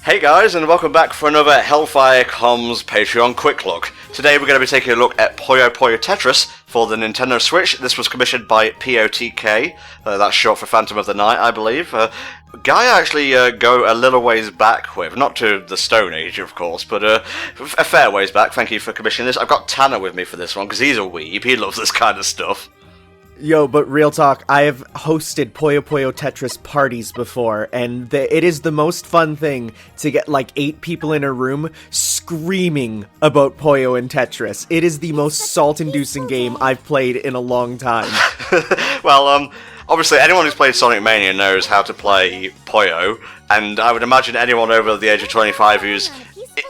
Hey guys, and welcome back for another HellfireComms Patreon Quick Look. Today we're going to be taking a look at Puyo Puyo Tetris for the Nintendo Switch. This was commissioned by POTK, that's short for Phantom of the Night, I believe. Guy I actually go a little ways back with, not to the Stone Age of course, but a fair ways back. Thank you for commissioning this. I've got Tanner with me for this one, because he's a weeb, he loves this kind of stuff. Yo, but real talk, I have hosted Puyo Puyo Tetris parties before, and it is the most fun thing to get like 8 people in a room screaming about Puyo and Tetris. It is the most salt-inducing game I've played in a long time. Well, obviously anyone who's played Sonic Mania knows how to play Puyo, and I would imagine anyone over the age of 25 who's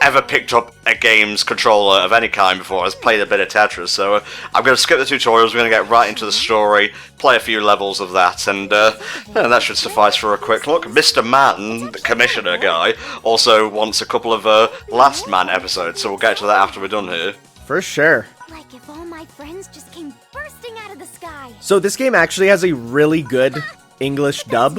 ever picked up a game's controller of any kind before has played a bit of Tetris, so I'm going to skip the tutorials, we're going to get right into the story, play a few levels of that, and that should suffice for a quick look. Mr. Man, the commissioner guy, also wants a couple of Last Man episodes, so we'll get to that after we're done here. For sure. Like if all my friends just came bursting out of the sky. So this game actually has a really good English dub,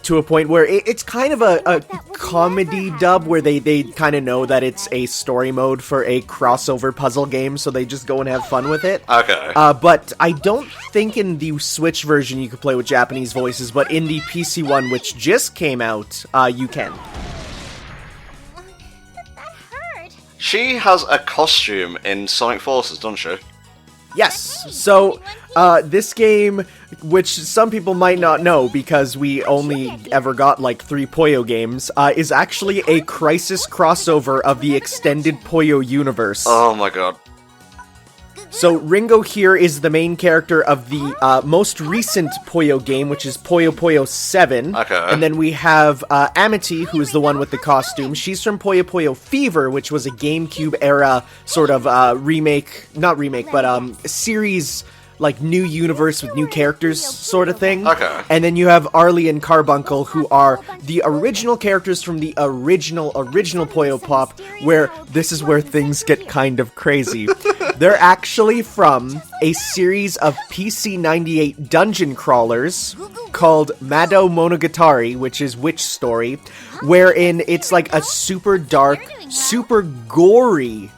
to a point where it's kind of a comedy dub where they kind of know that it's a story mode for a crossover puzzle game, so they just go and have fun with it. Okay. But I don't think in the Switch version you could play with Japanese voices, but in the PC one, which just came out, you can. That hurt. She has a costume in Sonic Forces, doesn't she? Yes, so this game, which some people might not know because we only ever got like 3 Puyo games, is actually a Crisis crossover of the extended Puyo universe. Oh my god. So Ringo here is the main character of the most recent Puyo game, which is Puyo Puyo 7. Okay. And then we have Amity, who is the one with the costume. She's from Puyo Puyo Fever, which was a GameCube era sort of series, like new universe with new characters sort of thing. Okay. And then you have Arlie and Carbuncle, who are the original characters from the original Puyo Pop, where this is where things get kind of crazy. They're actually from a series of PC-98 dungeon crawlers called Mado Monogatari, which is Witch Story, wherein it's like a super dark, super gory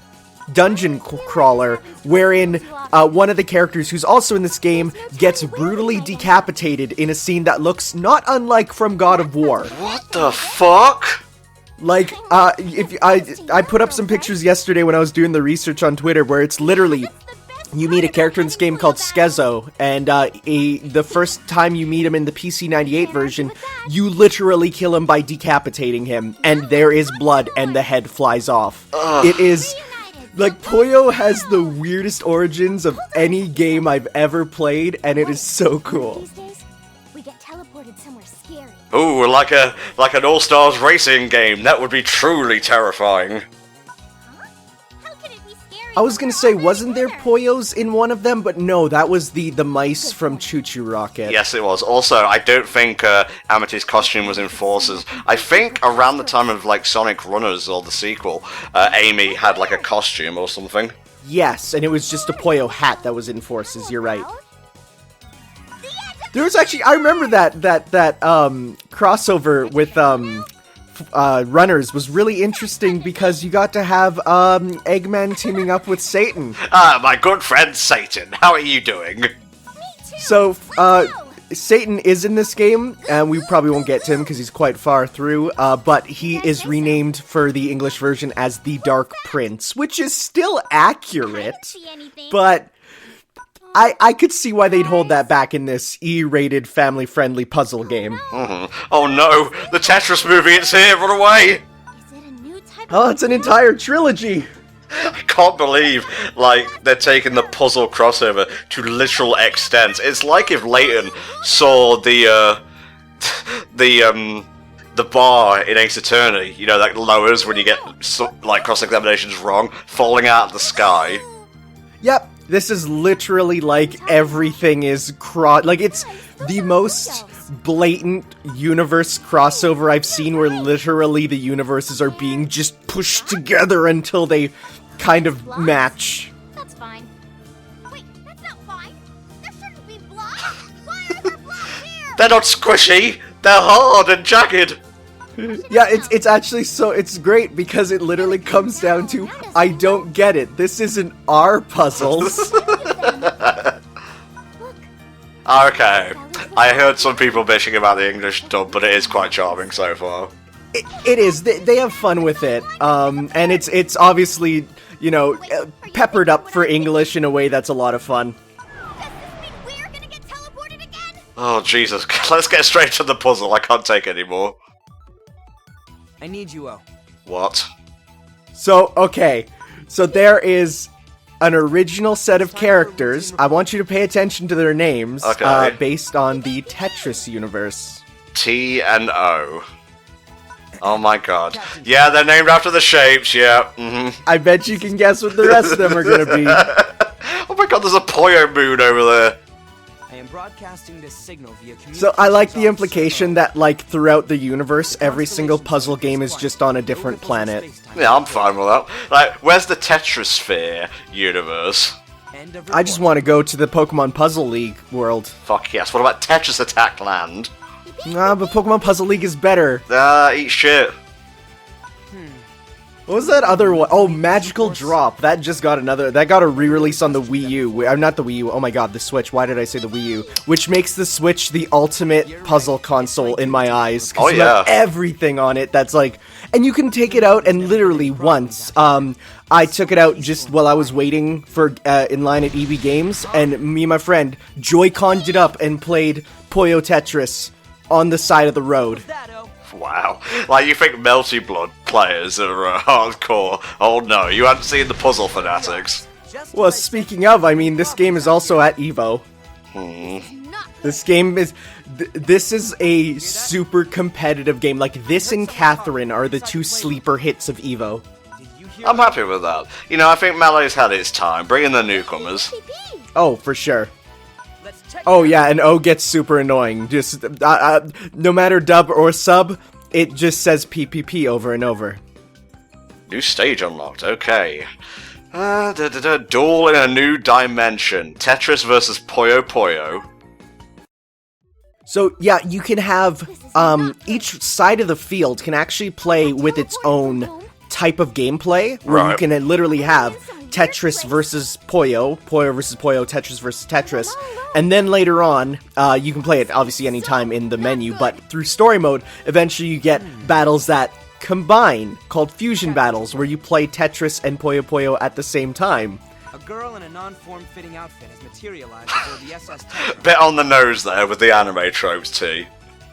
dungeon crawler, wherein one of the characters who's also in this game gets brutally decapitated in a scene that looks not unlike from God of War. What the fuck? Like, if I put up some pictures yesterday when I was doing the research on Twitter, where it's literally, you meet a character in this game called Skezo, and the first time you meet him in the PC-98 version, you literally kill him by decapitating him, and there is blood, and the head flies off. It is, like, Puyo has the weirdest origins of any game I've ever played, and it is so cool. These days, we get teleported somewhere scary. Ooh, like an All-Stars racing game. That would be truly terrifying. How can it be scary? I was gonna say, wasn't there Puyos in one of them? But no, that was the mice from Choo Choo Rocket. Yes, it was. Also, I don't think Amity's costume was in Forces. I think around the time of like Sonic Runners or the sequel, Amy had like a costume or something. Yes, and it was just a Puyo hat that was in Forces, you're right. There was actually, I remember that crossover with Runners was really interesting because you got to have Eggman teaming up with Satan. Ah, my good friend Satan, how are you doing? So, Satan is in this game, and we probably won't get to him because he's quite far through, but he is renamed for the English version as the Dark Prince, which is still accurate, but I could see why they'd hold that back in this E-rated, family-friendly puzzle game. Oh no, the Tetris movie, it's here, run away! Is it a new type Oh, it's an entire trilogy! I can't believe, like, they're taking the puzzle crossover to literal extents. It's like if Layton saw the bar in Ace Attorney, you know, that lowers when you get, like, cross-examinations wrong, falling out of the sky. Yep, this is literally like everything is like, it's the most blatant universe crossover I've seen, where literally the universes are being just pushed together until they kind of match. That's fine. Wait, that's not fine. There shouldn't be blocks. Why are there blocks here? They're not squishy, they're hard and jagged. Yeah, it's actually it's great because it literally comes down to, I don't get it. This isn't our puzzles. Okay, I heard some people bitching about the English dub, but it is quite charming so far. It is. They have fun with it, and it's obviously, you know, peppered up for English in a way that's a lot of fun. Does this mean we're gonna get teleported again? Oh Jesus, let's get straight to the puzzle. I can't take any more. I need you, O. What? So, okay. So there is an original set of characters. I want you to pay attention to their names, Okay. based on the Tetris universe. T and O. Oh my god. Yeah, they're named after the shapes, yeah. I bet you can guess what the rest of them are gonna be. Oh my god, there's a Puyo moon over there. I am broadcasting this signal via So I like the implication that, like, throughout the universe, every single puzzle game is just on a different planet. Yeah, I'm fine with that. Like, where's the Tetrisphere universe? I just want to go to the Pokemon Puzzle League world. Fuck yes. What about Tetris Attack Land? Nah, but Pokemon Puzzle League is better. Eat shit. What was that other one? Oh, Magical Drop. That just got that got a re-release on the Wii U. Not the Wii U. Oh my god, the Switch. Why did I say the Wii U? Which makes the Switch the ultimate puzzle console in my eyes. 'Cause you have everything on it that's like... And you can take it out, and literally once, I took it out just while I was waiting for in line at EB Games, and me and my friend Joy-Conned it up and played Puyo Tetris on the side of the road. Wow. Like, you think Melty Blood players are hardcore. Oh no, you hadn't seen the Puzzle Fanatics. Well, speaking of, I mean, this game is also at EVO. This game is... this is a super competitive game. Like, this and Catherine are the two sleeper hits of EVO. I'm happy with that. You know, I think Melee's had its time. Bring in the newcomers. Oh, for sure. Oh yeah, and O gets super annoying. Just no matter dub or sub, it just says PPP over and over. New stage unlocked. Okay. Duel in a new dimension. Tetris versus Puyo Puyo. So yeah, you can have each side of the field can actually play with its own type of gameplay, where you can literally have Tetris versus Puyo, Puyo versus Puyo, Tetris versus Tetris, and then later on, you can play it obviously anytime in the menu, but through story mode, eventually you get battles that combine, called fusion battles, where you play Tetris and Puyo Puyo at the same time. A girl in a non-form fitting outfit has materialized aboard the SS Tetris. Bit on the nose there with the anime tropes, T.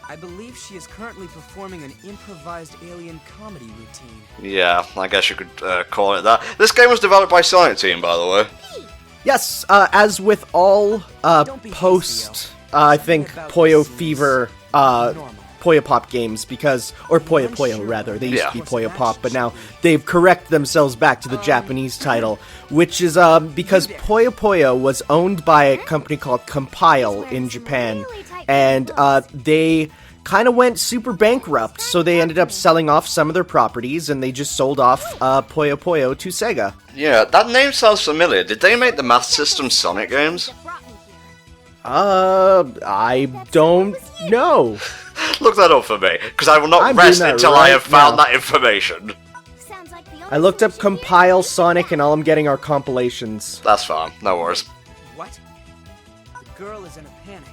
I believe she is currently performing an improvised alien comedy routine. Yeah, I guess you could call it that. This game was developed by Sonic Team, by the way. Yes, as with all post, I think, Puyo Fever, Puyo Pop games, because, or Puyo Puyo rather, they used to be Puyo Pop, but now they've corrected themselves back to the Japanese title, which is because Puyo Puyo was owned by a company called Compile in Japan, and they kind of went super bankrupt, so they ended up selling off some of their properties, and they just sold off Puyo Puyo to Sega. Yeah, that name sounds familiar. Did they make the Master System Sonic games? I don't know. Look that up for me, because I will not I'm rest doing that until I right have found now. that information. I looked up Compile Sonic, and all I'm getting are compilations. That's fine, no worries. What? The girl is in a panic.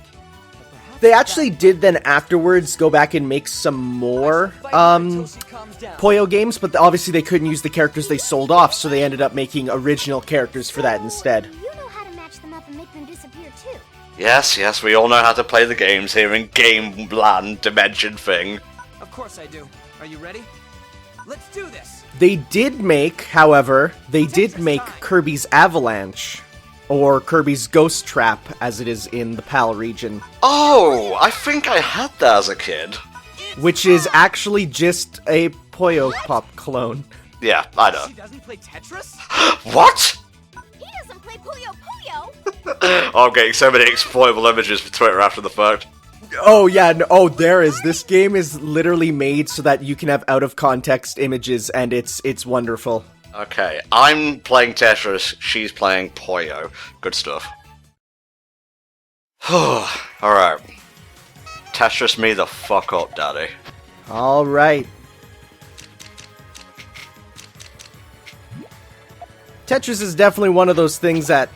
They actually did then afterwards go back and make some more Puyo games, but obviously they couldn't use the characters they sold off, so they ended up making original characters for that instead. You know how to match them up and make them disappear too. Yes, we all know how to play the games here in Game Land Dimension thing. Of course I do. Are you ready? Let's do this! They did make, however, Kirby's Avalanche, or Kirby's Ghost Trap, as it is in the PAL region. Oh, I think I had that as a kid. Which is actually just a Puyo Pop clone. Yeah, I know. She doesn't play Tetris? What? He doesn't play Puyo Puyo. Oh, I'm getting so many exploitable images for Twitter after the fact. Oh yeah, no, oh there is. This game is literally made so that you can have out of context images, and it's wonderful. Okay, I'm playing Tetris, she's playing Puyo. Good stuff. Alright. Tetris me the fuck up, daddy. All right. Tetris is definitely one of those things that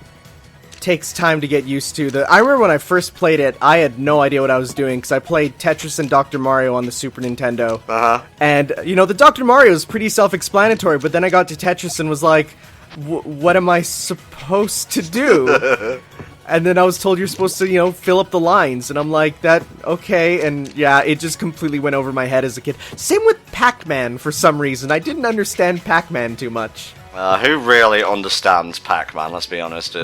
takes time to get used to. I remember when I first played it, I had no idea what I was doing because I played Tetris and Dr. Mario on the Super Nintendo. And, you know, the Dr. Mario is pretty self-explanatory, but then I got to Tetris and was like, what am I supposed to do? And then I was told you're supposed to, you know, fill up the lines, and I'm like, okay, and yeah, it just completely went over my head as a kid. Same with Pac-Man for some reason. I didn't understand Pac-Man too much. Who really understands Pac-Man, let's be honest,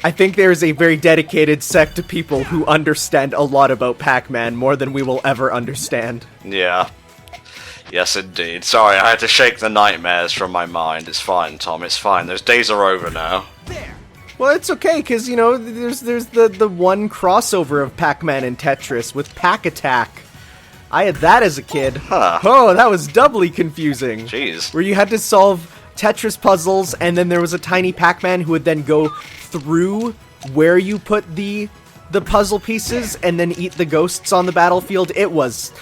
I think there's a very dedicated sect of people who understand a lot about Pac-Man, more than we will ever understand. Yeah. Yes, indeed. Sorry, I had to shake the nightmares from my mind. It's fine, Tom, it's fine. Those days are over now. Well, it's okay, because, you know, there's the one crossover of Pac-Man and Tetris with Pac Attack. I had that as a kid. Huh. Oh, that was doubly confusing. Jeez. Where you had to solve Tetris puzzles, and then there was a tiny Pac-Man who would then go through where you put the puzzle pieces and then eat the ghosts on the battlefield. It was...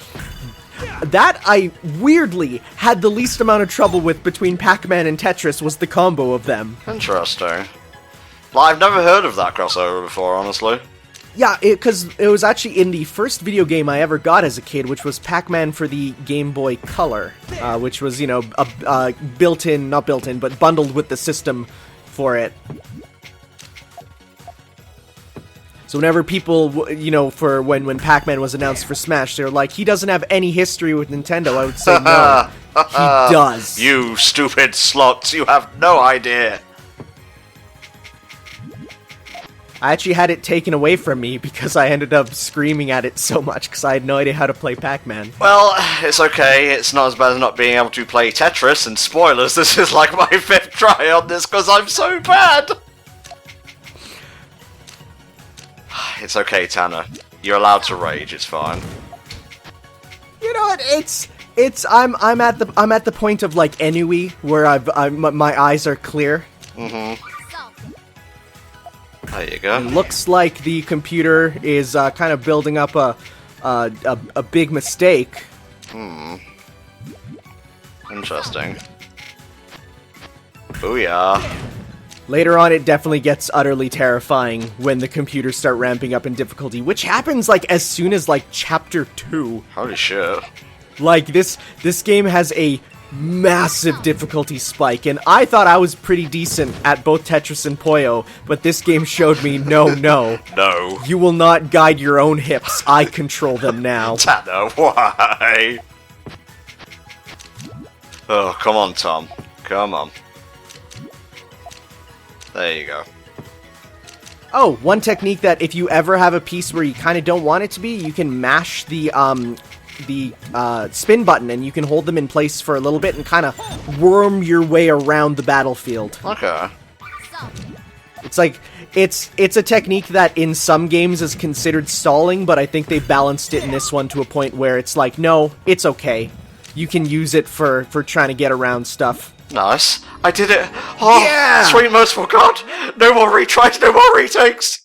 That I weirdly had the least amount of trouble with between Pac-Man and Tetris was the combo of them. Interesting. Well, I've never heard of that crossover before, honestly. Yeah, because it was actually in the first video game I ever got as a kid, which was Pac-Man for the Game Boy Color, which was, you know, built-in, not built-in, but bundled with the system for it. So whenever people, you know, for when Pac-Man was announced for Smash, they were like, he doesn't have any history with Nintendo. I would say, no, he does. You stupid sluts, you have no idea. I actually had it taken away from me because I ended up screaming at it so much because I had no idea how to play Pac-Man. Well, it's okay. It's not as bad as not being able to play Tetris, and spoilers, this is like my 5th try on this because I'm so bad. It's okay, Tanner. You're allowed to rage, it's fine. You know what, I'm at the point of like Ennui where my eyes are clear. There you go. It looks like the computer is kind of building up a big mistake. Interesting. Booyah. Later on, it definitely gets utterly terrifying when the computers start ramping up in difficulty, which happens like as soon as like Chapter 2. Holy shit. Like this game has a massive difficulty spike, and I thought I was pretty decent at both Tetris and Puyo, but this game showed me no. No. You will not guide your own hips. I control them now. Tanner, why? Oh, come on, Tom. Come on. There you go. Oh, one technique that if you ever have a piece where you kind of don't want it to be, you can mash the spin button and you can hold them in place for a little bit and kind of worm your way around the battlefield. Okay. It's like, it's a technique that in some games is considered stalling, but I think they balanced it in this one to a point where it's like, no, it's okay. You can use it for trying to get around stuff. Nice. I did it. Oh, yeah! Sweet merciful God. No more retries, no more retakes.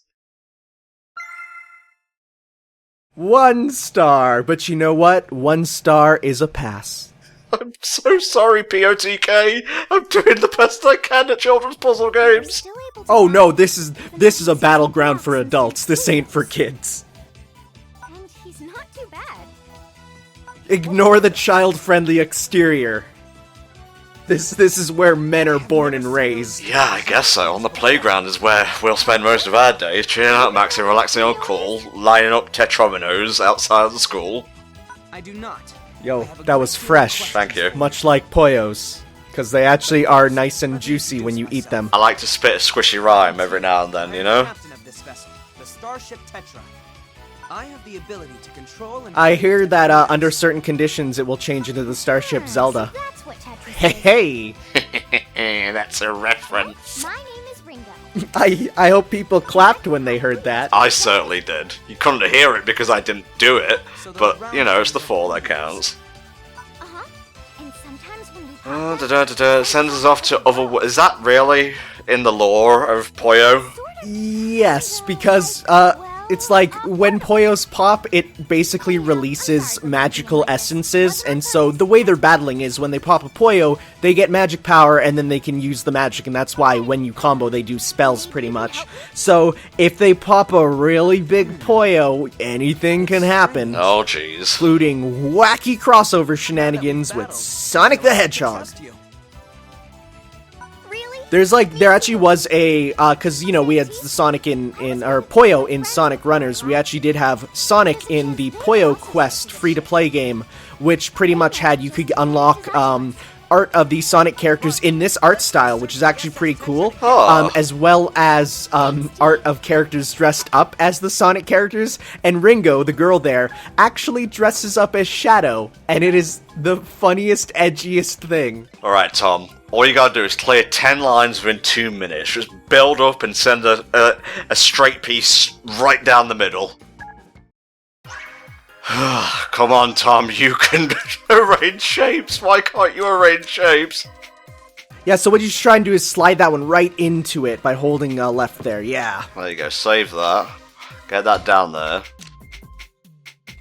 1 star, but you know what? 1 star is a pass. I'm so sorry, POTK. I'm doing the best I can at children's puzzle games. Oh no, this is a battleground for adults. This ain't for kids. And he's not too bad. Ignore the child-friendly exterior. This is where men are born and raised. Yeah, I guess so. On the playground is where we'll spend most of our days, chilling out, maxing, relaxing on call, lining up tetrominos outside of the school. I do not. Yo, that was fresh. Thank you. Much like Poyos. Because they actually are nice and juicy when you eat them. I like to spit a squishy rhyme every now and then, you know? Captain of this vessel, the Starship Tetra. I have the ability to control and I hear that under certain conditions it will change into the Starship Zelda. So that's what Tetris Hey, is. That's a reference. My name is Ringo. I hope people clapped when they heard that. I certainly did. You couldn't hear it because I didn't do it, but, you know, it's the fall that counts. Uh-huh. And sometimes when we It sends us off to other... Is that really in the lore of Puyo? Yes, because it's like when Poyos pop, it basically releases magical essences, and so the way they're battling is when they pop a Puyo, they get magic power, and then they can use the magic, and that's why when you combo, they do spells pretty much. So if they pop a really big Puyo, anything can happen. Oh, jeez. Including wacky crossover shenanigans with Sonic the Hedgehog. There actually was a, cause, you know, we had the Sonic or Puyo in Sonic Runners, we actually did have Sonic in the Puyo Quest free-to-play game, which pretty much had, you could unlock, art of the Sonic characters in this art style, which is actually pretty cool, as well as, art of characters dressed up as the Sonic characters, and Ringo, the girl there, actually dresses up as Shadow, and it is the funniest, edgiest thing. Alright, Tom. All you gotta do is clear 10 lines within 2 minutes. Just build up and send a straight piece right down the middle. Come on, Tom, you can arrange shapes. Why can't you arrange shapes? Yeah, so what you should try and do is slide that one right into it by holding left there, yeah. There you go, save that. Get that down there.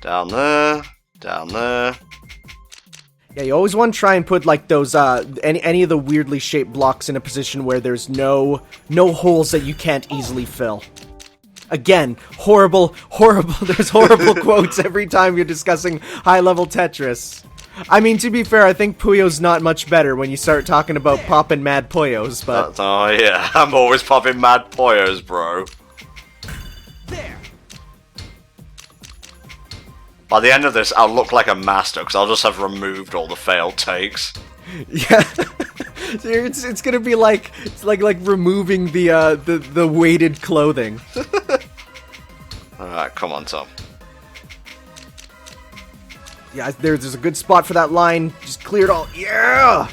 Down there. Down there. Yeah, you always want to try and put, like, those, any of the weirdly shaped blocks in a position where there's no holes that you can't easily fill. Again, horrible, there's horrible quotes every time you're discussing high-level Tetris. I mean, to be fair, I think Puyo's not much better when you start talking about poppin' mad Puyos, but... Oh, yeah, I'm always popping mad Puyos, bro. There. By the end of this, I'll look like a master, because I'll just have removed all the failed takes. Yeah, it's gonna be like removing the weighted clothing. Alright, come on, Tom. Yeah, there's a good spot for that line. Just clear it all. Yeah.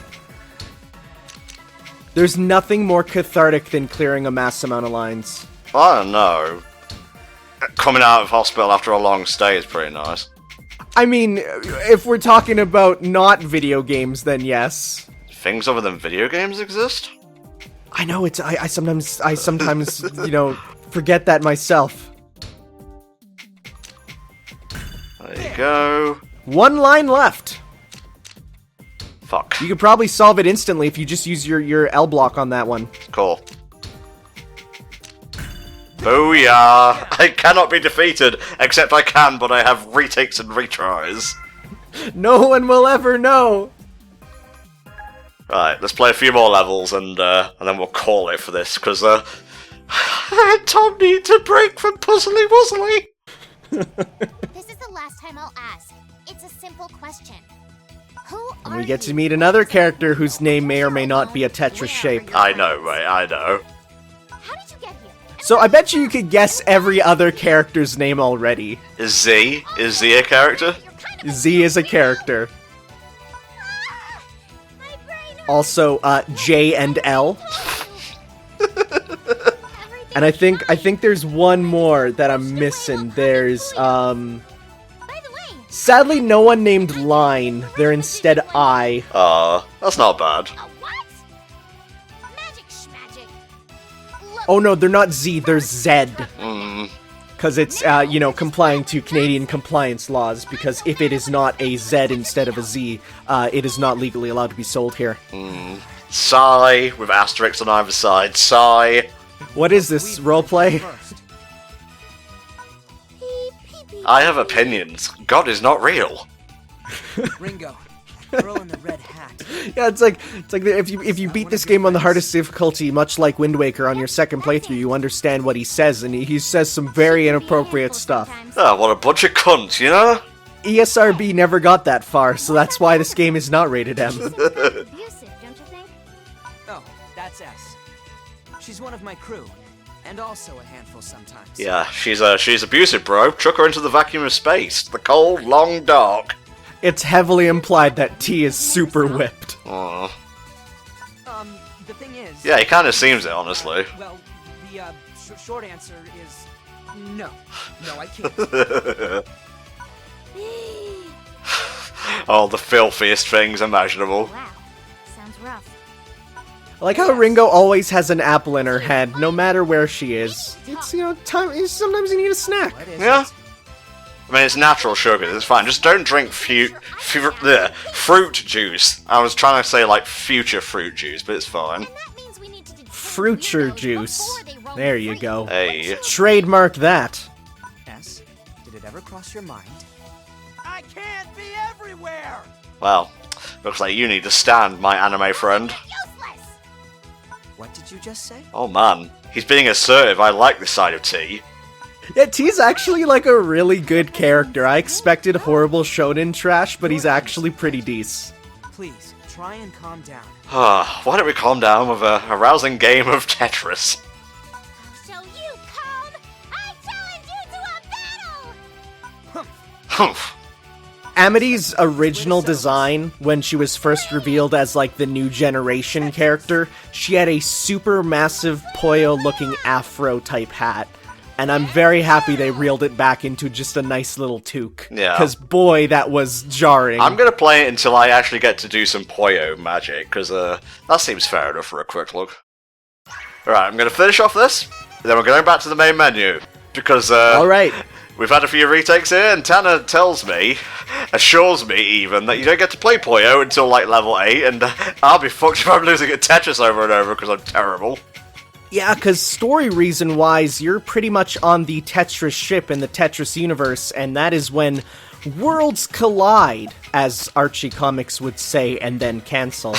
There's nothing more cathartic than clearing a mass amount of lines. I don't know. Coming out of hospital after a long stay is pretty nice. I mean, if we're talking about not video games, then yes. Things other than video games exist? I know, I sometimes, you know, forget that myself. There you go. One line left. Fuck. You could probably solve it instantly if you just use your L block on that one. Cool. Booyah! I cannot be defeated, except I can, but I have retakes and retries. No one will ever know! Right, let's play a few more levels, and then we'll call it for this, because, Tom needs a break from puzzly wuzzly! This is the last time I'll ask. It's a simple question. Who And are we get to you? meet another character whose name may or may not be a Tetris shape. I know, right, I know. How did you get here? So I bet you could guess every other character's name already. Is Z? Is Z a character? You're kind of Z is a character. Ah! My brain hurts. Also, J and L. And I think there's one more that I'm missing. There's, By the way, sadly no one named Line. They're instead I. That's not bad. a what? Magic schmagic. Look, Oh no, they're not Z, they're Z. Mm. Because it's, you know, complying to Canadian compliance laws, because if it is not a Z instead of a Z, it is not legally allowed to be sold here. Sigh, with asterisks on either side. Sigh. What is this, roleplay? First. peep, peep, peep. I have opinions. God is not real. Ringo. Girl in the red hat. Yeah, it's like if you beat this game on the hardest difficulty, much like Wind Waker on your second playthrough, you understand what he says, and he says some very inappropriate stuff. Oh, what a bunch of cunts, you know? ESRB never got that far, so that's why this game is not rated M. Abusive, don't you think? Oh, that's S. She's one of my crew, and also a handful sometimes. Yeah, she's abusive, bro. Chuck her into the vacuum of space. The cold, long dark. It's heavily implied that T is super whipped. Aw. The thing is... Yeah, he kind of seems it, honestly. Well, the, short answer is... No. No, I can't. Oh, the filthiest things imaginable. Wow, sounds rough. I like how Ringo always has an apple in her hand, no matter where she is. It's, you know, time. Sometimes you need a snack. Yeah. I mean, it's natural sugar, it's fine. Just don't drink fruit juice. I was trying to say, like, future fruit juice, but it's fine. And that means we need to determine Fruture where they juice. before they roam There the you free go. world. Hey. Trademark that. S, did it ever cross your mind? I can't be everywhere! Well, looks like you need to stand, my anime friend. Useless! What did you just say? Oh man, he's being assertive. I like this side of T. Yeah, T's actually like a really good character. I expected horrible shonen trash, but he's actually pretty decent. Please, try and calm down. Why don't we calm down with a rousing game of Tetris? So you come! I challenge you to a battle! Humph. Amity's original design, when she was first revealed as like the new generation character, she had a super massive Puyo-looking afro-type hat. And I'm very happy they reeled it back into just a nice little toque. Yeah. Because boy, that was jarring. I'm gonna play it until I actually get to do some Puyo magic, because that seems fair enough for a quick look. Alright, I'm gonna finish off this, then we're going back to the main menu, because Alright. we've had a few retakes here, and Tanner tells me, assures me even, that you don't get to play Puyo until like level 8, and I'll be fucked if I'm losing at Tetris over and over because I'm terrible. Yeah, because story reason-wise, you're pretty much on the Tetris ship in the Tetris universe, and that is when worlds collide, as Archie Comics would say, and then cancel.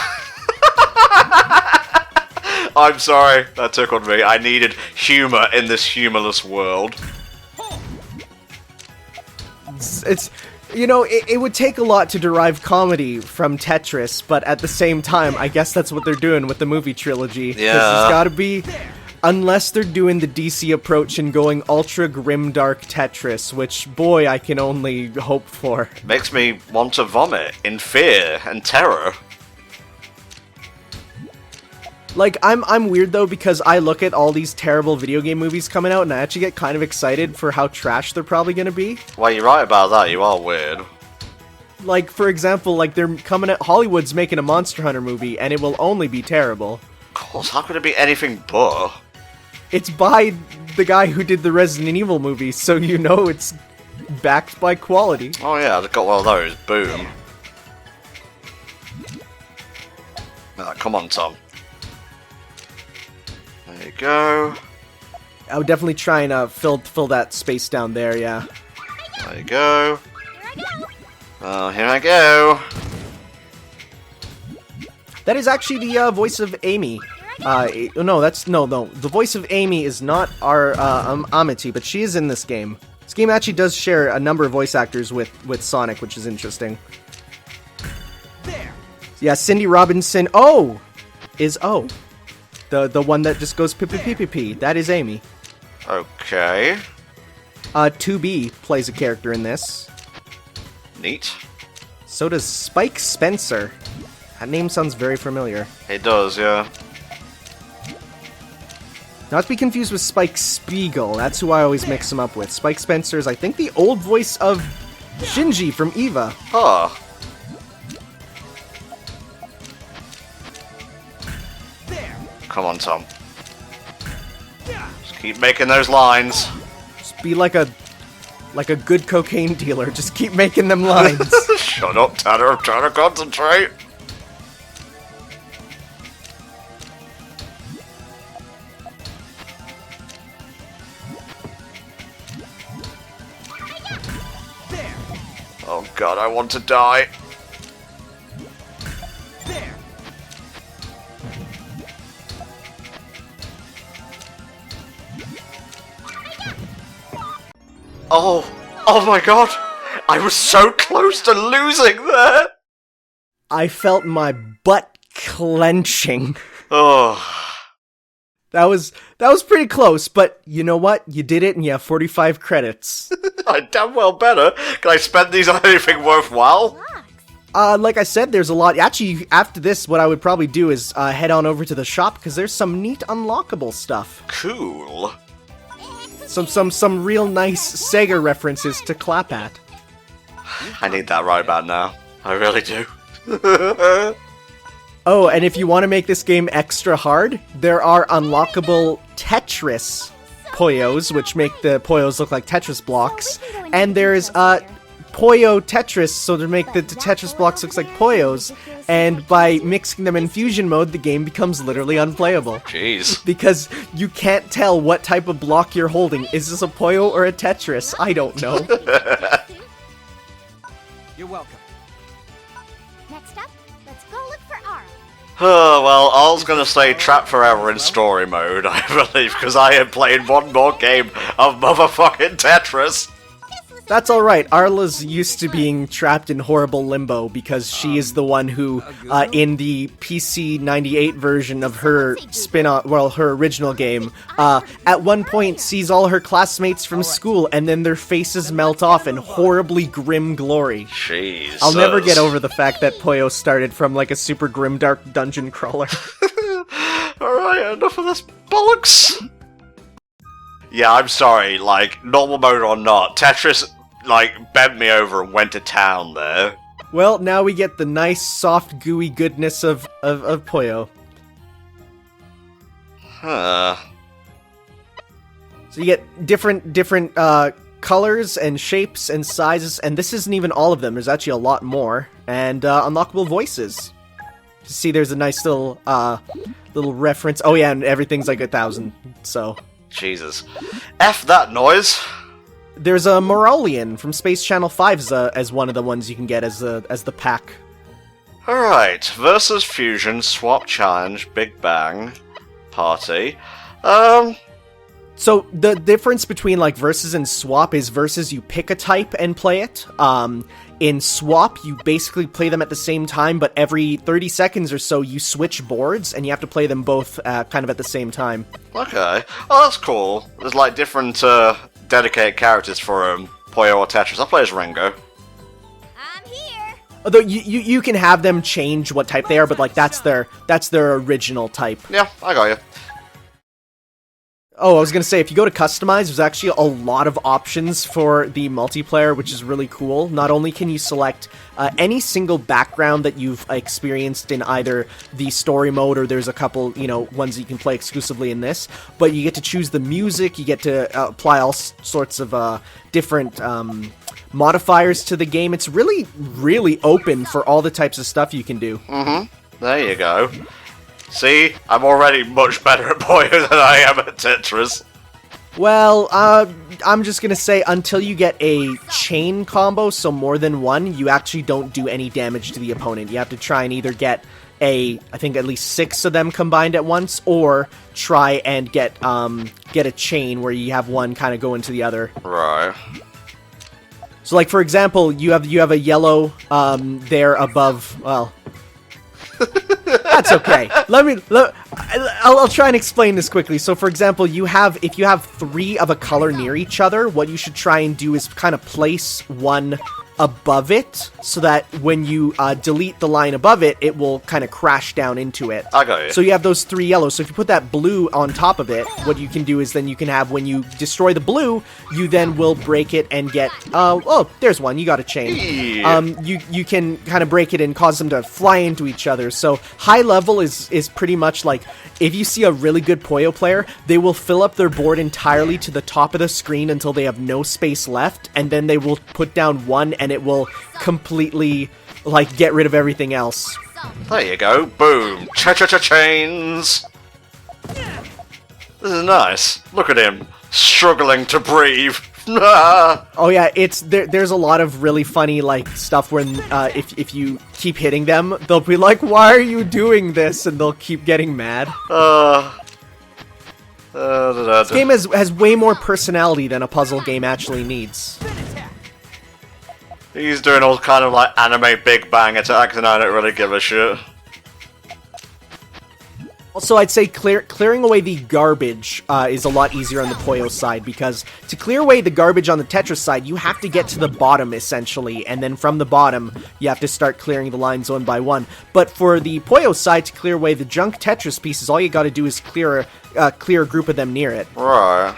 I'm sorry, that tickled me. I needed humour in this humorless world. It's you know, it would take a lot to derive comedy from Tetris, but at the same time, I guess that's what they're doing with the movie trilogy. 'Cause Yeah. There's gotta be, unless they're doing the DC approach and going ultra grimdark Tetris, which, boy, I can only hope for. Makes me want to vomit in fear and terror. Like, I'm weird though, because I look at all these terrible video game movies coming out and I actually get kind of excited for how trash they're probably gonna be. Well, you're right about that, you are weird. Like, for example, like, they're coming at, Hollywood's making a Monster Hunter movie, and it will only be terrible. Of course, how could it be anything but? It's by the guy who did the Resident Evil movie, so you know it's backed by quality. Oh yeah, I've got one of those. Boom. Ah, come on, Tom. There you go. I would definitely try and fill that space down there, yeah. There you go. Here I go! Oh, here I go. That is actually the voice of Amy. No, the voice of Amy is not our Amity, but she is in this game. This game actually does share a number of voice actors with Sonic, which is interesting. There! Yeah, Cindy Robinson, is O. The one that just goes p-p-p-p-p. That is Amy. Okay. 2B plays a character in this. Neat. So does Spike Spencer. That name sounds very familiar. It does, yeah. Not to be confused with Spike Spiegel. That's who I always mix him up with. Spike Spencer is, I think, the old voice of Shinji from Eva. Oh. There! Come on, Tom. Just keep making those lines. Just be like a good cocaine dealer. Just keep making them lines. Shut up, Tanner. I'm trying to concentrate. There! Oh god, I want to die. There! Oh my god! I was so close to losing there! I felt my butt clenching. Oh. That was pretty close, but you know what? You did it and you have 45 credits. I damn well better. Can I spend these on anything worthwhile? Like I said, there's a lot. Actually, after this, what I would probably do is head on over to the shop, because there's some neat unlockable stuff. Cool. Some real nice Sega references to clap at. I need that right about now. I really do. Oh, and if you want to make this game extra hard, there are unlockable Tetris Poyos, which make the Poyos look like Tetris blocks. And there's Puyo Tetris, so to make the Tetris blocks look like Poyos. And by mixing them in fusion mode, the game becomes literally unplayable. Jeez. Because you can't tell what type of block you're holding. Is this a Puyo or a Tetris? I don't know. You're welcome. Next up, let's go look for Arl. Oh, well, I was gonna say Trapped Forever in story mode, I believe, because I am playing one more game of motherfucking Tetris. That's alright, Arla's used to being trapped in horrible limbo because she is the one who, in the PC 98 version of her spin-off, well, her original game, at one point sees all her classmates from school and then their faces melt off in horribly grim glory. Jesus. I'll never get over the fact that Puyo started from like a super grimdark dungeon crawler. Alright, enough of this bollocks. Yeah, I'm sorry, like, normal mode or not, Tetris, like, bent me over and went to town there. Well, now we get the nice, soft, gooey goodness of Puyo. Huh. So you get different colors and shapes and sizes, and this isn't even all of them. There's actually a lot more, and unlockable voices. You see, there's a nice little reference. Oh yeah, and everything's like 1,000. So Jesus. F that noise. there's a Morolian from Space Channel 5 as one of the ones you can get as the pack. Alright, versus Fusion, Swap Challenge, Big Bang, Party. So the difference between like versus and swap is versus you pick a type and play it. In swap, you basically play them at the same time, but every 30 seconds or so you switch boards and you have to play them both kind of at the same time. Okay. Oh, that's cool. There's like different dedicated characters for Puyo or Tetris. I'll play as Rengo. I'm here. Although you can have them change what type they are, but like that's their original type. Yeah, I got you. Oh, I was gonna say, if you go to customize, there's actually a lot of options for the multiplayer, which is really cool. Not only can you select any single background that you've experienced in either the story mode, or there's a couple, ones that you can play exclusively in this, but you get to choose the music, you get to apply all sorts of different modifiers to the game. It's really, really open for all the types of stuff you can do. Mm-hmm. There you go. See, I'm already much better at Puyo than I am at Tetris. Well, I'm just gonna say, until you get a chain combo, so more than one, you actually don't do any damage to the opponent. You have to try and either get I think at least 6 of them combined at once, or try and get a chain where you have one kind of go into the other. Right. So, like, for example, you have a yellow there above, well... That's okay. I'll try and explain this quickly. So, for example, if you have 3 of a color near each other, what you should try and do is kind of place one above it, so that when you delete the line above it, it will kind of crash down into it. I got you. So you have those 3 yellows. So if you put that blue on top of it, what you can do is then you can have, when you destroy the blue, you then will break it and get, oh, there's one, you got a chain. Yeah. You can kind of break it and cause them to fly into each other. So high level is pretty much like, if you see a really good Puyo player, they will fill up their board entirely to the top of the screen until they have no space left, and then they will put down one and it will completely, like, get rid of everything else. There you go. Boom. Cha-cha-cha-chains. This is nice. Look at him. Struggling to breathe. Oh yeah, there's a lot of really funny, like, stuff when, if you keep hitting them, they'll be like, why are you doing this? And they'll keep getting mad. This game has way more personality than a puzzle game actually needs. He's doing all kind of like anime Big Bang attacks and I don't really give a shit. Also, I'd say clearing away the garbage is a lot easier on the Puyo side, because to clear away the garbage on the Tetris side, you have to get to the bottom, essentially, and then from the bottom, you have to start clearing the lines one by one. But for the Puyo side, to clear away the junk Tetris pieces, all you gotta do is clear a group of them near it. Right.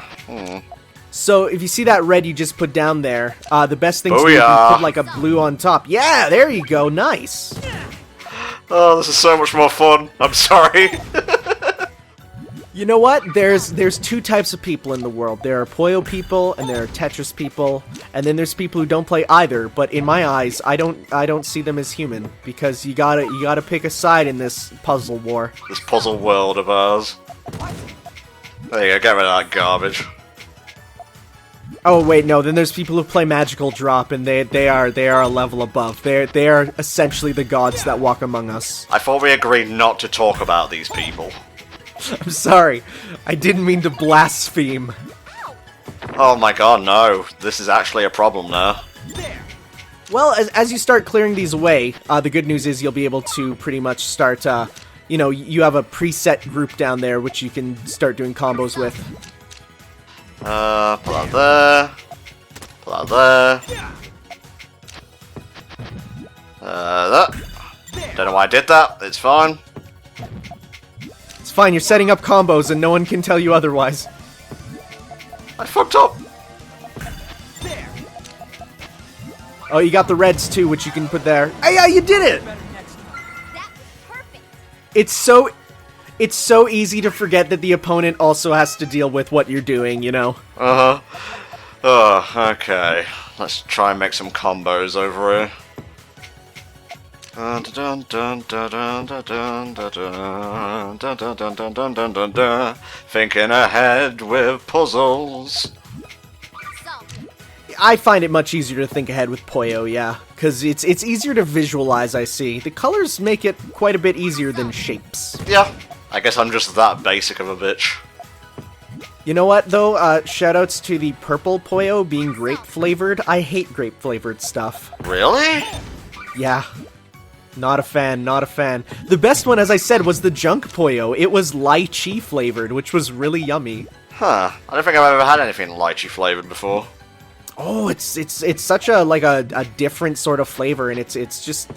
So, if you see that red you just put down there, the best thing to do is put, like, a blue on top. Yeah, there you go, nice! Oh, this is so much more fun. I'm sorry. You know what? There's two types of people in the world. There are Puyo people and there are Tetris people, and then there's people who don't play either. But in my eyes, I don't see them as human because you gotta pick a side in this puzzle war. This puzzle world of ours. There you go. Get rid of that garbage. Oh wait, no. Then there's people who play Magical Drop, and they are a level above. They are essentially the gods that walk among us. I thought we agreed not to talk about these people. I'm sorry, I didn't mean to blaspheme. Oh my god, no. This is actually a problem now. Well, as you start clearing these away, the good news is you'll be able to pretty much start, you know, you have a preset group down there which you can start doing combos with. Pull out there. Pull out there. That. Don't know why I did that. It's fine. It's fine, you're setting up combos and no one can tell you otherwise. I fucked up. Oh, you got the reds too, which you can put there. Hey, yeah, you did it! That was perfect. It's so easy to forget that the opponent also has to deal with what you're doing, you know? Uh-huh. Oh, okay. Let's try and make some combos over here. Thinking ahead with puzzles. So, I find it much easier to think ahead with Puyo, yeah. Because it's easier to visualize, I see. The colors make it quite a bit easier than shapes. Yeah, I guess I'm just that basic of a bitch. You know what, though? Shoutouts to the purple Puyo being grape-flavored. I hate grape-flavored stuff. Really? Yeah. Not a fan, not a fan. The best one, as I said, was the junk Puyo. It was lychee flavored, which was really yummy. Huh. I don't think I've ever had anything lychee flavored before. Oh, it's such a different sort of flavor, and it's just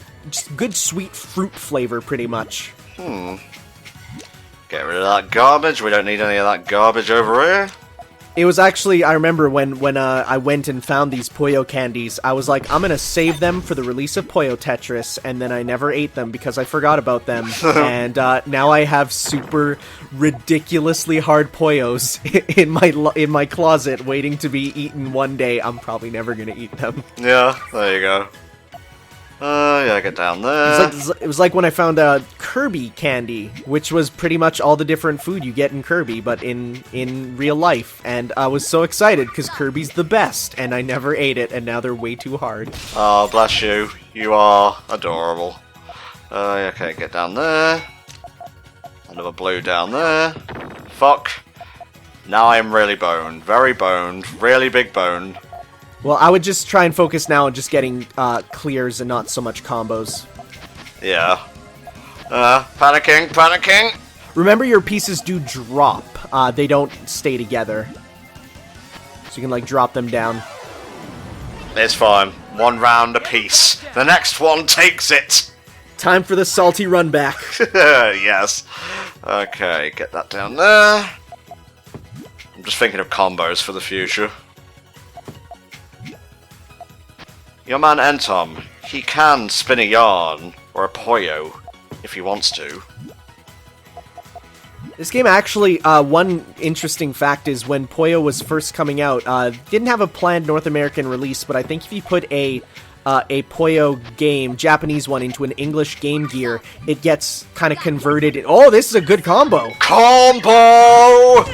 good sweet fruit flavor, pretty much. Get rid of that garbage. We don't need any of that garbage over here. It was actually, I remember when I went and found these Puyo candies, I was like, I'm gonna save them for the release of Puyo Tetris, and then I never ate them because I forgot about them. And now I have super ridiculously hard Puyos in my closet waiting to be eaten one day. I'm probably never gonna eat them. Yeah, there you go. Yeah, get down there. It was like when I found Kirby candy, which was pretty much all the different food you get in Kirby, but in real life. And I was so excited because Kirby's the best, and I never ate it, and now they're way too hard. Oh, bless you. You are adorable. Okay, get down there. Another blue down there. Fuck. Now I'm really boned. Very boned. Really big boned. Well, I would just try and focus now on just getting clears and not so much combos. Yeah. Panicking, panicking! Remember, your pieces do drop. They don't stay together. So you can, like, drop them down. It's fine. One round apiece. The next one takes it! Time for the salty run back. Yes. Okay, get that down there. I'm just thinking of combos for the future. Your man Entom, he can spin a yarn, or a Puyo, if he wants to. This game actually, one interesting fact is when Puyo was first coming out, didn't have a planned North American release, but I think if you put a Puyo game, Japanese one, into an English Game Gear, it gets kind of converted. Oh, this is a good combo! Combo!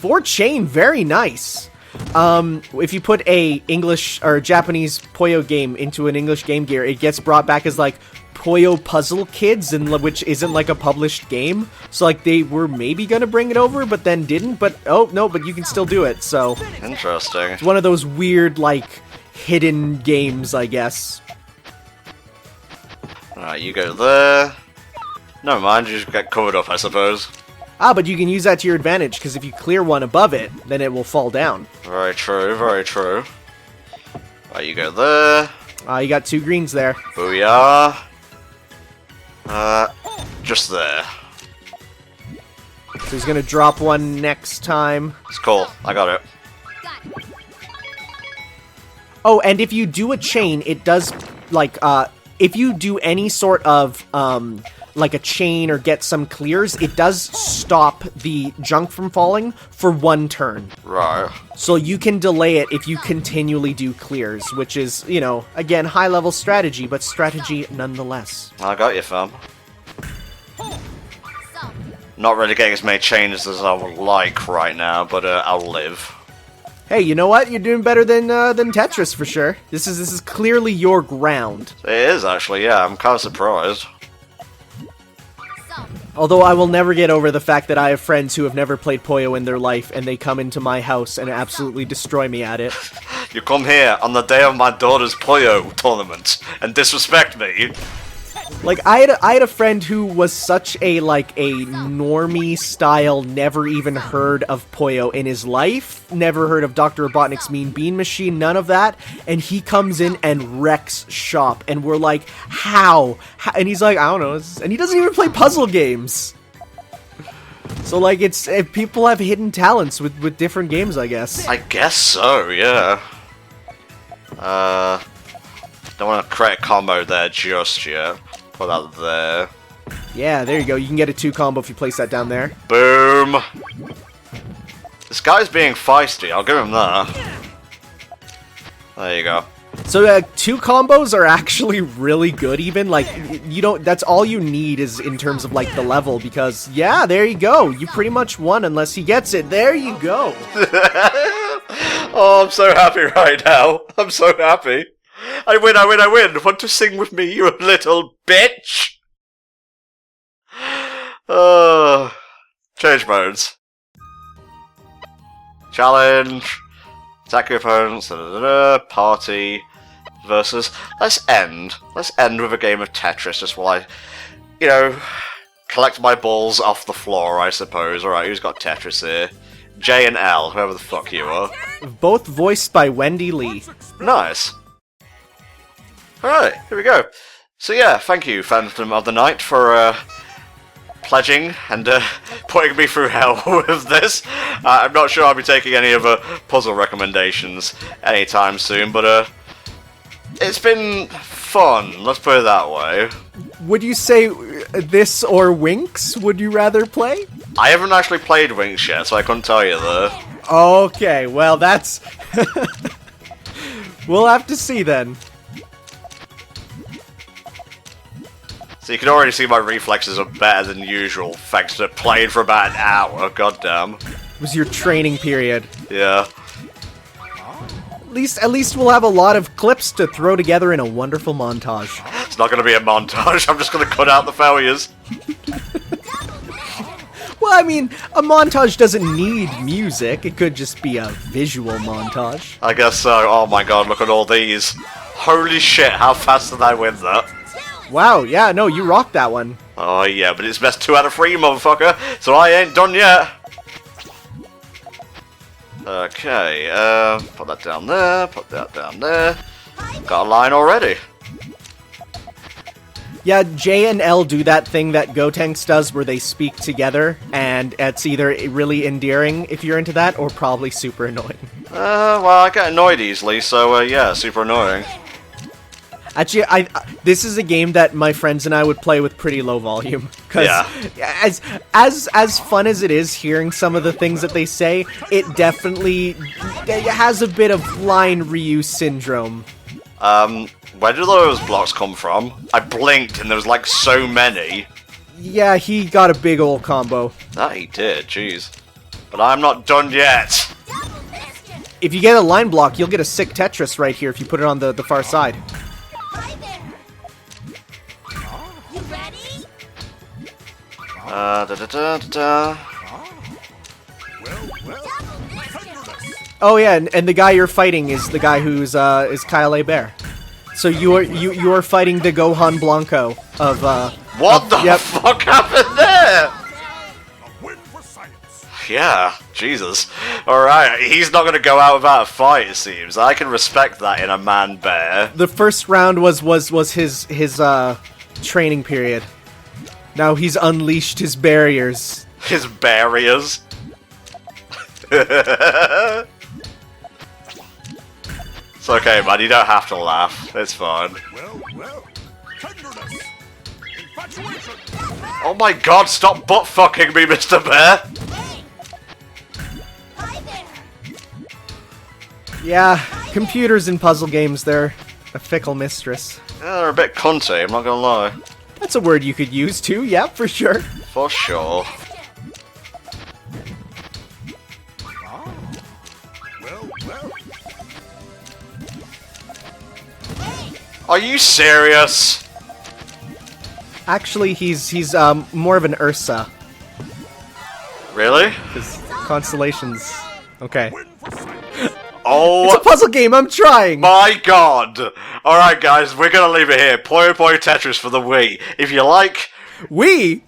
4-chain, very nice. If you put a English or Japanese Puyo game into an English Game Gear, it gets brought back as like Puyo Puzzle Kids, and which isn't like a published game. So like they were maybe gonna bring it over, but then didn't. But oh no, but you can still do it. So interesting. It's one of those weird like hidden games, I guess. Alright, you go there. Never mind, you just get covered up, I suppose. Ah, but you can use that to your advantage, because if you clear one above it, then it will fall down. Very true, very true. Right, you go there. You got 2 greens there. Booyah. Just there. So he's gonna drop one next time. It's cool, I got it. got it. Oh, and if you do a chain, it does, like, if you do any sort of, like a chain or get some clears, it does stop the junk from falling for 1 turn. Right. So you can delay it if you continually do clears, which is, you know, again, high-level strategy, but strategy nonetheless. I got you, fam. So, Not really getting as many chains as I would like right now, but I'll live. Hey, you know what? You're doing better than Tetris for sure. This is clearly your ground. It is, actually, yeah. I'm kind of surprised. so, Although I will never get over the fact that I have friends who have never played Puyo in their life, and they come into my house and absolutely destroy me at it. You come here on the day of my daughter's Puyo tournament and disrespect me. Like, I had a friend who was such a, like, a normie style, never even heard of Puyo in his life, never heard of Dr. Robotnik's Mean Bean Machine, none of that, and he comes in and wrecks shop, and we're like, how? And he's like, I don't know, and he doesn't even play puzzle games. So, like, it's, people have hidden talents with different games, I guess. I guess so, yeah. Don't want to create a combo there just yet. Put that there. Yeah, there you go, you can get a 2 combo if you place that down there. Boom! This guy's being feisty, I'll give him that. There you go. So 2 combos are actually really good even, like, you don't, that's all you need is in terms of, like, the level, because, yeah, there you go, you pretty much won unless he gets it, there you go! Oh, I'm so happy right now. I'm so happy. I win, I win, I win! Want to sing with me, you little bitch? Change modes. Challenge. Attack your opponents. Party. Versus. Let's end with a game of Tetris, just while I, you know, collect my balls off the floor, I suppose. Alright, who's got Tetris here? J and L, whoever the fuck you are. Both voiced by Wendy Lee. Nice. Alright, here we go. So yeah, thank you, Phantom of the Night, for pledging and putting me through hell with this. I'm not sure I'll be taking any other puzzle recommendations anytime soon, but it's been fun, let's put it that way. Would you say this or Winx would you rather play? I haven't actually played Winx yet, so I couldn't tell you there. Okay, well that's... We'll have to see then. So you can already see my reflexes are better than usual, thanks to playing for about an hour, goddamn. It was your training period. Yeah. At least we'll have a lot of clips to throw together in a wonderful montage. It's not going to be a montage, I'm just going to cut out the failures. Well, I mean, a montage doesn't need music. It could just be a visual montage. I guess so. Oh my god, look at all these. Holy shit, how fast did I win that? Wow, yeah, no, you rocked that one. Oh yeah, but it's best 2 out of 3, motherfucker, so I ain't done yet. Okay, put that down there, put that down there. Got a line already. Yeah, J and L do that thing that Gotenks does where they speak together, and it's either really endearing if you're into that, or probably super annoying. Well, I get annoyed easily, so yeah, super annoying. Actually, this is a game that my friends and I would play with pretty low volume. Cause as fun as it is hearing some of the things that they say, it definitely has a bit of line reuse syndrome. Where do those blocks come from? I blinked and there was like so many. Yeah, he got a big old combo. That he did, jeez. But I'm not done yet. If you get a line block, you'll get a sick Tetris right here if you put it on the far side. Hi there. You ready? Oh yeah, and the guy you're fighting is the guy who's is Kyle Bear. So you are fighting the Gohan Blanco of What the fuck happened there? Yeah, Jesus. Alright, he's not gonna go out without a fight, it seems. I can respect that in a man-bear. The first round was his training period. Now he's unleashed his barriers. His barriers. It's okay, man, you don't have to laugh. It's fine. Oh my god, stop butt fucking me, Mr. Bear! Hi there. Yeah, computers in puzzle games, they're a fickle mistress. Yeah, they're a bit cunty, I'm not gonna lie. That's a word you could use too, yeah, for sure. For sure. Are you serious? Actually, he's more of an Ursa. Really? His constellations. Okay. Oh It's a puzzle game, I'm trying! my god! Alright guys, we're gonna leave it here. Puyo Puyo Tetris for the Wii. If you like... We!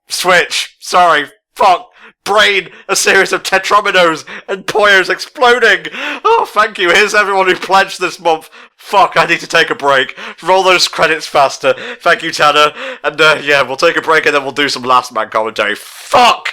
Switch! Sorry. Fuck! Brain! A series of tetrominos and Puyo's exploding! Oh, thank you. Here's everyone who pledged this month. Fuck, I need to take a break. Roll those credits faster. Thank you, Tanner. And, yeah, we'll take a break and then we'll do some last man commentary. Fuck!